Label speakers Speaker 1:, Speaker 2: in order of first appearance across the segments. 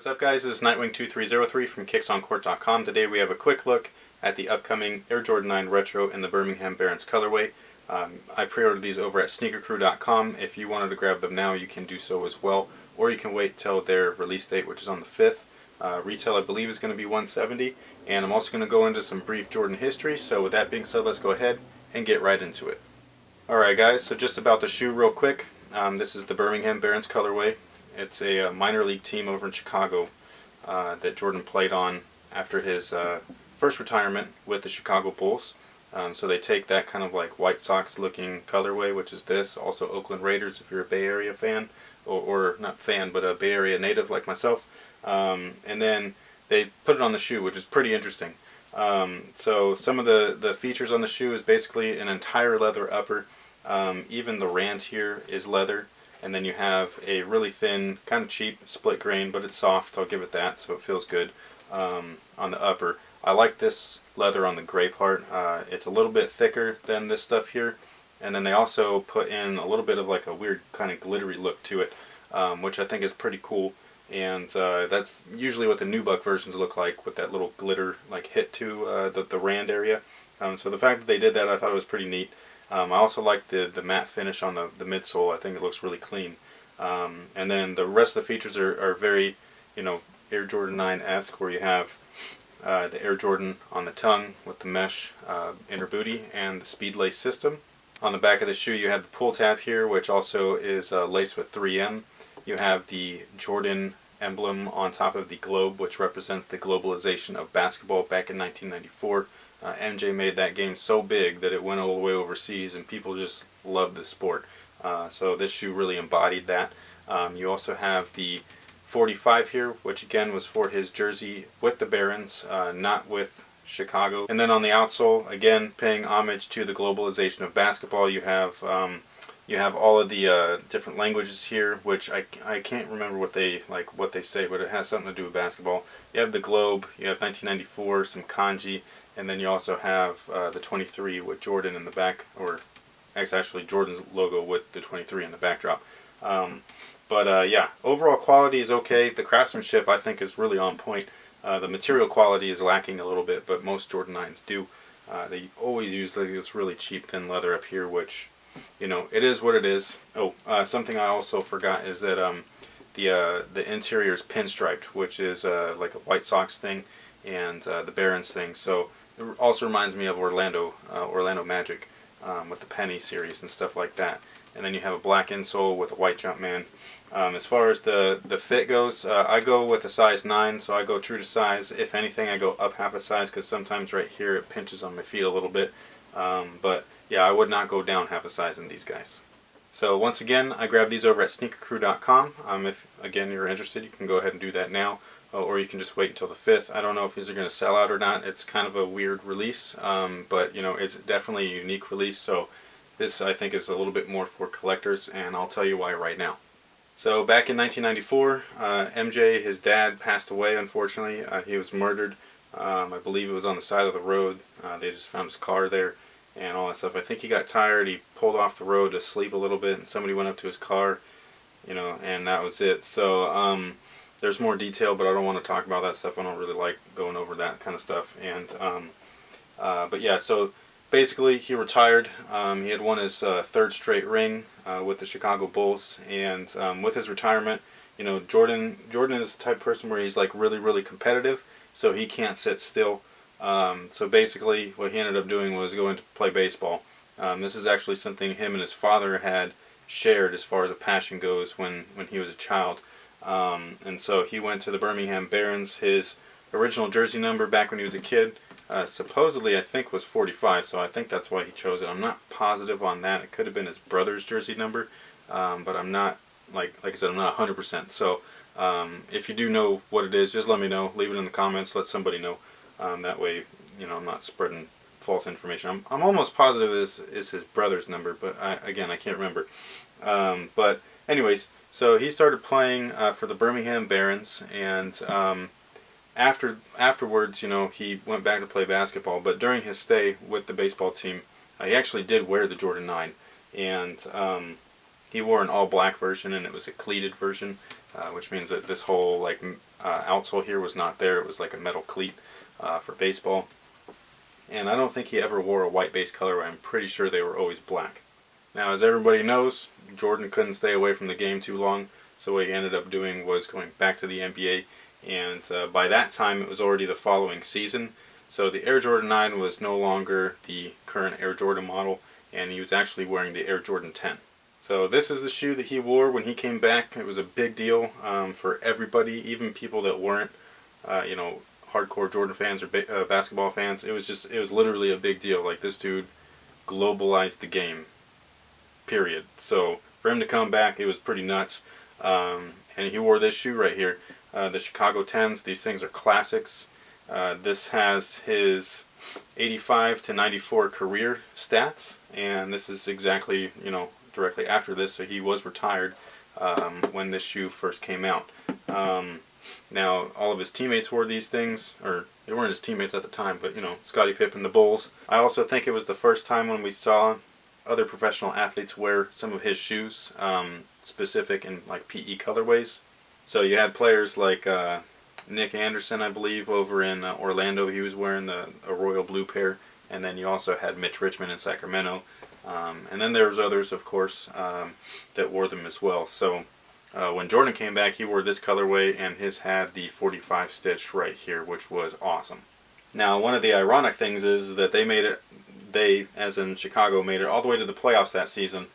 Speaker 1: what's up guys, this is Nightwing2303 from KicksOnCourt.com. Today we have a quick look at the upcoming Air Jordan 9 Retro in the Birmingham Barons colorway. I pre-ordered these over at SneakerCrew.com. If you wanted to grab them now, you can do so as well, or you can wait till their release date, which is on the 5th. Retail, I believe, is going to be $170, and I'm also going to go into some brief Jordan history. So with that being said, let's go ahead and get right into it. Alright guys, so just about the shoe real quick. This is the Birmingham Barons colorway. It's a minor league team over in Chicago that Jordan played on after his first retirement with the Chicago Bulls. So they take that kind of like White Sox looking colorway, which is this. Also Oakland Raiders if you're a Bay Area fan, or not fan, but a Bay Area native like myself. And then they put it on the shoe, which is pretty interesting. So some of the features on the shoe is basically an entire leather upper. Even the rand here is leather. And then you have a really thin, kind of cheap split grain, but it's soft, I'll give it that, so it feels good on the upper. I like this leather on the gray part. It's a little bit thicker than this stuff here. And then they also put in a little bit of like a weird kind of glittery look to it, which I think is pretty cool. And that's usually what the nubuck versions look like, with that little glitter like hit to the rand area. So the fact that they did that, I thought it was pretty neat. I also like the matte finish on the midsole. I think it looks really clean. And then the rest of the features are very, you know, Air Jordan 9-esque, where you have the Air Jordan on the tongue with the mesh inner booty and the speed lace system. On the back of the shoe you have the pull tab here, which also is laced with 3M. You have the Jordan emblem on top of the globe, which represents the globalization of basketball back in 1994. MJ made that game so big that it went all the way overseas and people just loved the sport. So this shoe really embodied that. You also have the 45 here, which again was for his jersey with the Barons, not with Chicago. And then on the outsole, again paying homage to the globalization of basketball, you have all of the different languages here, which I can't remember what they say, but it has something to do with basketball. You have the globe, you have 1994, some kanji. And then you also have the 23 with Jordan in the back, or actually Jordan's logo with the 23 in the backdrop. Yeah, overall quality is okay. The craftsmanship I think is really on point. The material quality is lacking a little bit, but most Jordan 9s do. They always use like this really cheap thin leather up here, which, you know, it is what it is. Oh, something I also forgot is that the interior is pinstriped, which is like a White Sox thing and the Barons thing. So it also reminds me of Orlando Magic with the Penny series and stuff like that. And then you have a black insole with a white Jumpman. As far as the fit goes, I go with a size 9, so I go true to size. If anything, I go up half a size, because sometimes right here it pinches on my feet a little bit. But yeah, I would not go down half a size in these guys. So once again, I grabbed these over at SneakerCrew.com. If again you're interested, you can go ahead and do that now. Or you can just wait until the 5th. I don't know if these are going to sell out or not. It's kind of a weird release, but you know, it's definitely a unique release. So this, I think, is a little bit more for collectors, and I'll tell you why right now. So back in 1994, MJ, his dad, passed away. Unfortunately, he was murdered. I believe it was on the side of the road. They just found his car there and all that stuff. I think he got tired. He pulled off the road to sleep a little bit, and somebody went up to his car, you know, and that was it. So there's more detail, but I don't want to talk about that stuff. I don't really like going over that kind of stuff. And but yeah, so basically he retired. He had won his third straight ring with the Chicago Bulls, and with his retirement, you know, Jordan is the type of person where he's like really competitive, so he can't sit still. So basically what he ended up doing was going to play baseball. This is actually something him and his father had shared as far as a passion goes when he was a child. And so he went to the Birmingham Barons. His original jersey number back when he was a kid, supposedly I think was 45, so I think that's why he chose it. I'm not positive on that. It could have been his brother's jersey number, but I'm not, like I said, I'm not 100%. So if you do know what it is, just let me know. Leave it in the comments. Let somebody know. That way, you know, I'm not spreading false information. I'm almost positive this is his brother's number, but again, I can't remember. But anyways, so he started playing for the Birmingham Barons, and afterwards, you know, he went back to play basketball. But during his stay with the baseball team, he actually did wear the Jordan 9, and he wore an all-black version, and it was a cleated version, which means that this whole like outsole here was not there. It was like a metal cleat for baseball. And I don't think he ever wore a white base colorway. I'm pretty sure they were always black. Now, as everybody knows, Jordan couldn't stay away from the game too long, so what he ended up doing was going back to the NBA, and by that time it was already the following season. So the Air Jordan 9 was no longer the current Air Jordan model, and he was actually wearing the Air Jordan 10. So this is the shoe that he wore when he came back. It was a big deal for everybody, even people that weren't, you know, hardcore Jordan fans or basketball fans. It was literally a big deal. Like, this dude globalized the game, period. So for him to come back, it was pretty nuts. And he wore this shoe right here, the Chicago 10s. These things are classics. This has his 85 to 94 career stats, and this is exactly, you know, directly after this. So he was retired when this shoe first came out. Now, all of his teammates wore these things, or they weren't his teammates at the time, but, you know, Scottie Pippen, the Bulls. I also think it was the first time when we saw other professional athletes wear some of his shoes, specific in like PE colorways. So you had players like Nick Anderson, I believe, over in Orlando. He was wearing a royal blue pair, and then you also had Mitch Richmond in Sacramento, and then there was others, of course, that wore them as well. So when Jordan came back, he wore this colorway, and his had the 45 stitch right here, which was awesome. Now, one of the ironic things is that they, as in Chicago, made it all the way to the playoffs that season,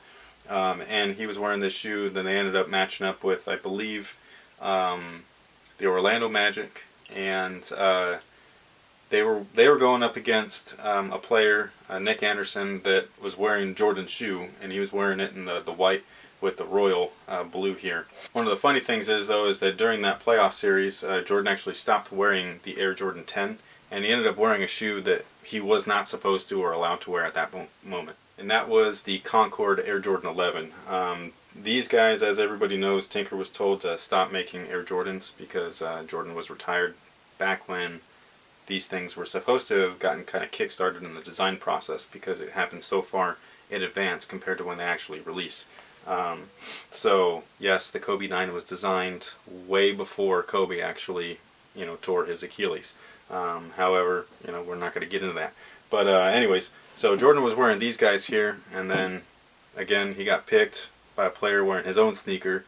Speaker 1: and he was wearing this shoe. Then they ended up matching up with, I believe, the Orlando Magic, and they were going up against a player, Nick Anderson, that was wearing Jordan's shoe, and he was wearing it in the white with the royal blue here. One of the funny things is, though, is that during that playoff series, Jordan actually stopped wearing the Air Jordan 10, and he ended up wearing a shoe that he was not supposed to or allowed to wear at that moment. And that was the Concord Air Jordan 11. These guys, as everybody knows, Tinker was told to stop making Air Jordans because Jordan was retired back when these things were supposed to have gotten kind of kick-started in the design process, because it happened so far in advance compared to when they actually release. So yes, the Kobe 9 was designed way before Kobe actually, you know, tore his Achilles. However, you know, we're not going to get into that. But anyways, so Jordan was wearing these guys here, and then again he got picked by a player wearing his own sneaker,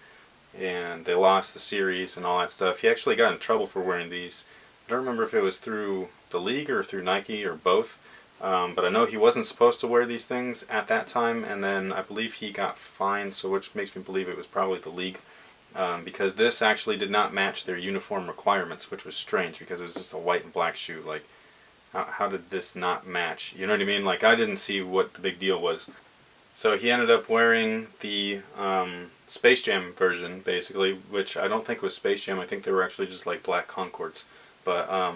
Speaker 1: and they lost the series and all that stuff. He actually got in trouble for wearing these. I don't remember if it was through the league or through Nike or both, but I know he wasn't supposed to wear these things at that time, and then I believe he got fined, so which makes me believe it was probably the league, because this actually did not match their uniform requirements, which was strange because it was just a white and black shoe. Like, how did this not match? You know what I mean? Like, I didn't see what the big deal was. So he ended up wearing the Space Jam version, basically, which I don't think was Space Jam. I think they were actually just like black Concords, but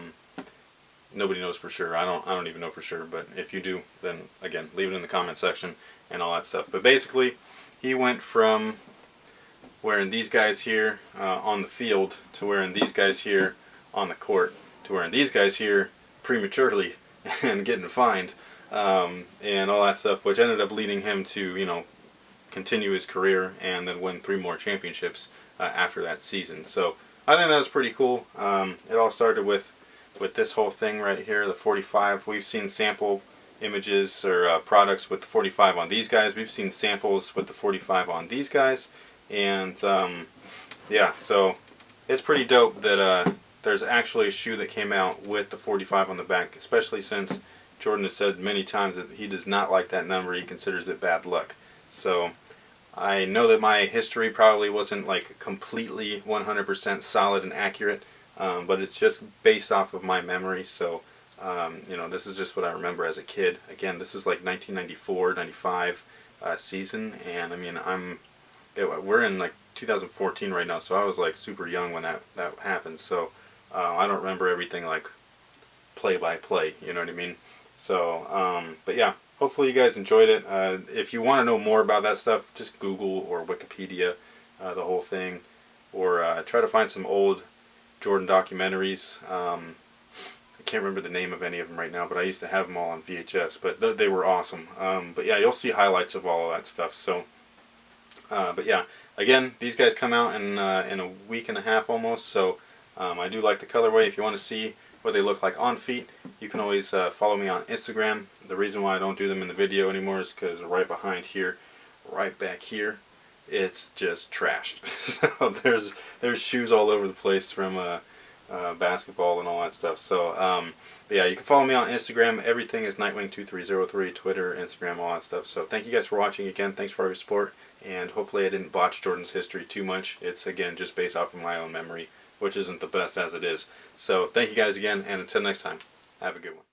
Speaker 1: nobody knows for sure. I don't even know for sure, but if you do, then again, leave it in the comment section and all that stuff. But basically, he went from wearing these guys here on the field to wearing these guys here on the court to wearing these guys here prematurely and getting fined and all that stuff, which ended up leading him to, you know, continue his career and then win 3 more championships after that season. So I think that was pretty cool. It all started with this whole thing right here, the 45. We've seen sample images or products with the 45 on these guys. We've seen samples with the 45 on these guys, and yeah, so it's pretty dope that there's actually a shoe that came out with the 45 on the back, especially since Jordan has said many times that he does not like that number. He considers it bad luck. So I know that my history probably wasn't like completely 100% solid and accurate, but it's just based off of my memory. So you know, this is just what I remember as a kid. Again, this is like 1994, 95 season, and I mean, we're in like 2014 right now, so I was like super young when that happened. So I don't remember everything like play by play, you know what I mean? So but yeah, hopefully you guys enjoyed it. If you want to know more about that stuff, just Google or Wikipedia the whole thing, or try to find some old Jordan documentaries. I can't remember the name of any of them right now, but I used to have them all on VHS, but they were awesome. But yeah, you'll see highlights of all of that stuff. So but yeah, again, these guys come out in a week and a half almost, so I do like the colorway. If you want to see what they look like on feet, you can always follow me on Instagram. The reason why I don't do them in the video anymore is because right behind here, right back here, it's just trashed. So there's shoes all over the place from basketball and all that stuff. So but yeah, you can follow me on Instagram. Everything is Nightwing2303, Twitter, Instagram, all that stuff. So thank you guys for watching again. Thanks for all your support, and hopefully I didn't botch Jordan's history too much. It's again just based off of my own memory, which isn't the best as it is. So thank you guys again, and until next time, have a good one.